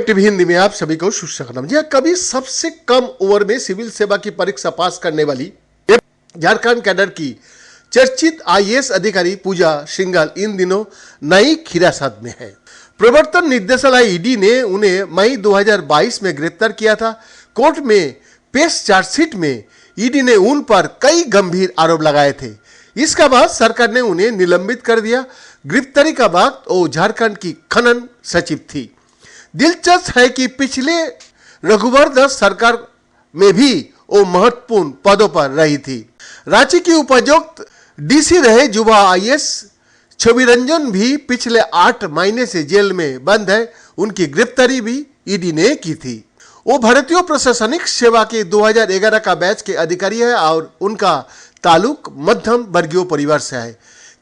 FTV Hindi में आप सभी को सुस्वागतम। जी, कभी सबसे कम उम्र में सिविल सेवा की परीक्षा पास करने वाली झारखंड कैडर की चर्चित आईएएस अधिकारी पूजा सिंघल इन दिनों नई हिरासत में है। प्रवर्तन निदेशालय ईडी ने उन्हें मई 2022 में गिरफ्तार किया था। कोर्ट में पेश चार्जशीट में ईडी ने उन पर कई गंभीर आरोप लगाए थे। इसके बाद सरकार ने उन्हें निलंबित कर दिया। गिरफ्तारी का वक्त वो झारखंड की खनन सचिव थी। दिलचस्प है कि पिछले रघुवर दास सरकार में भी वो महत्वपूर्ण पदों पर रही थी। रांची की उपायुक्त डीसी रहे युवा आईएएस छवि रंजन भी पिछले 8 महीने से जेल में बंद है। उनकी गिरफ्तारी भी ईडी ने की थी। वो भारतीय प्रशासनिक सेवा के 2011 का बैच के अधिकारी है और उनका ताल्लुक मध्यम वर्गीय परिवार से है।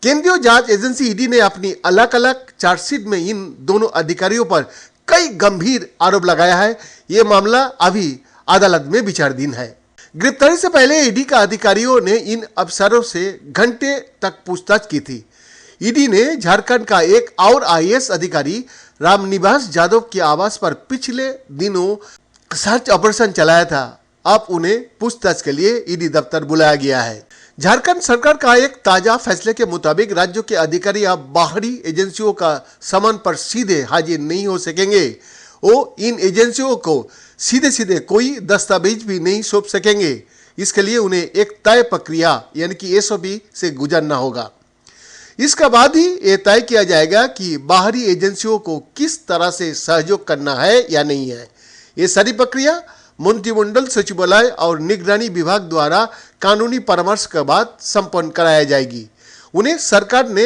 केंद्रीय जांच एजेंसी ईडी ने अपनी अलग अलग चार्जशीट में इन दोनों अधिकारियों पर कई गंभीर आरोप लगाया है। ये मामला अभी अदालत में विचाराधीन है। गिरफ्तारी से पहले ईडी का अधिकारियों ने इन अफसरों से घंटे तक पूछताछ की थी। ईडी ने झारखंड का एक और आईएएस अधिकारी रामनिवास यादव के आवास पर पिछले दिनों सर्च ऑपरेशन चलाया था। अब उन्हें पूछताछ के लिए ईडी दफ्तर बुलाया गया है। झारखंड सरकार का एक ताजा फैसले के मुताबिक राज्यों के अधिकारी अब बाहरी एजेंसियों का समन पर सीधे हाजिर नहीं हो सकेंगे। वो इन एजेंसियों को सीधे सीधे कोई दस्तावेज भी नहीं सौंप सकेंगे। इसके लिए उन्हें एक तय प्रक्रिया यानी कि एसओपी से गुजरना होगा। इसके बाद ही ये तय किया जाएगा कि बाहरी एजेंसियों को किस तरह से सहयोग करना है या नहीं है। ये सारी प्रक्रिया मंत्रिमंडल सचिवालय और निगरानी विभाग द्वारा कानूनी परामर्श के बाद संपन्न कराया जाएगी। उन्हें सरकार ने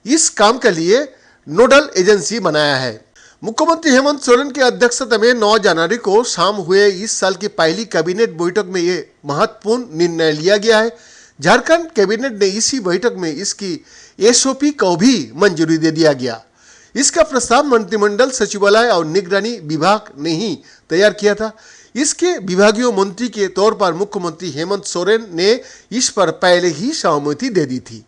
इस काम के लिए नोडल एजेंसी बनाया है। मुख्यमंत्री हेमंत सोरेन की अध्यक्षता में 9 जनवरी को शाम हुए इस साल की पहली कैबिनेट बैठक में ये महत्वपूर्ण निर्णय लिया गया है। झारखंड कैबिनेट ने इसी बैठक में इसकी एसओपी को भी मंजूरी दे दिया गया। इसका प्रस्ताव मंत्रिमंडल सचिवालय और निगरानी विभाग ने ही तैयार किया था। इसके विभागीय मंत्री के तौर पर मुख्यमंत्री हेमंत सोरेन ने इस पर पहले ही सहमति दे दी थी।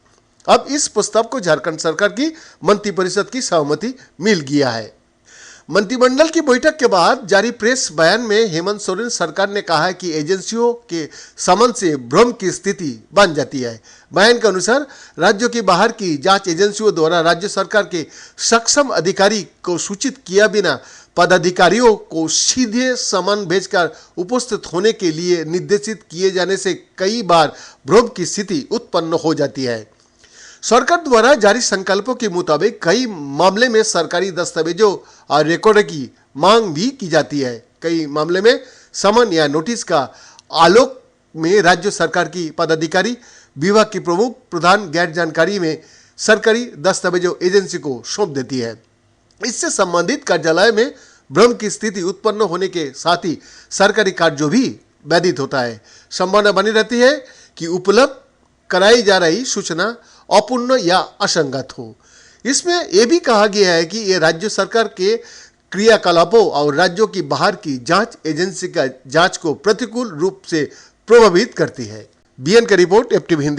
अब इस प्रस्ताव को झारखंड सरकार की मंत्रिपरिषद की सहमति मिल गया है। मंत्रिमंडल की बैठक के बाद जारी प्रेस बयान में हेमंत सोरेन सरकार ने कहा है कि एजेंसियों के समन से भ्रम की स्थिति बन जाती है। बयान के अनुसार राज्यों की बाहर की जांच एजेंसियों द्वारा राज्य सरकार के सक्षम अधिकारी को सूचित किया बिना पदाधिकारियों को सीधे समन भेजकर उपस्थित होने के लिए निर्देशित किए जाने से कई बार भ्रम की स्थिति उत्पन्न हो जाती है। सरकार द्वारा जारी संकल्पों के मुताबिक कई मामले में सरकारी दस्तावेजों और रिकॉर्ड की मांग भी की जाती है। कई मामले में समन या नोटिस का आलोक में राज्य सरकार की पदाधिकारी विभाग की प्रमुख प्रधान गैर जानकारी में सरकारी दस्तावेजों एजेंसी को सौंप देती है। इससे संबंधित कार्यालय में भ्रम की स्थिति उत्पन्न होने के साथ ही सरकारी कार्य भी बाधित होता है। संभावना बनी रहती है कि उपलब्ध कराई जा रही सूचना अपूर्ण या असंगत हो। इसमें यह भी कहा गया है कि ये राज्य सरकार के क्रियाकलापों और राज्यों की बाहर की जांच एजेंसी का जांच को प्रतिकूल रूप से प्रभावित करती है। बीएन का रिपोर्ट एफटीवी हिंदी।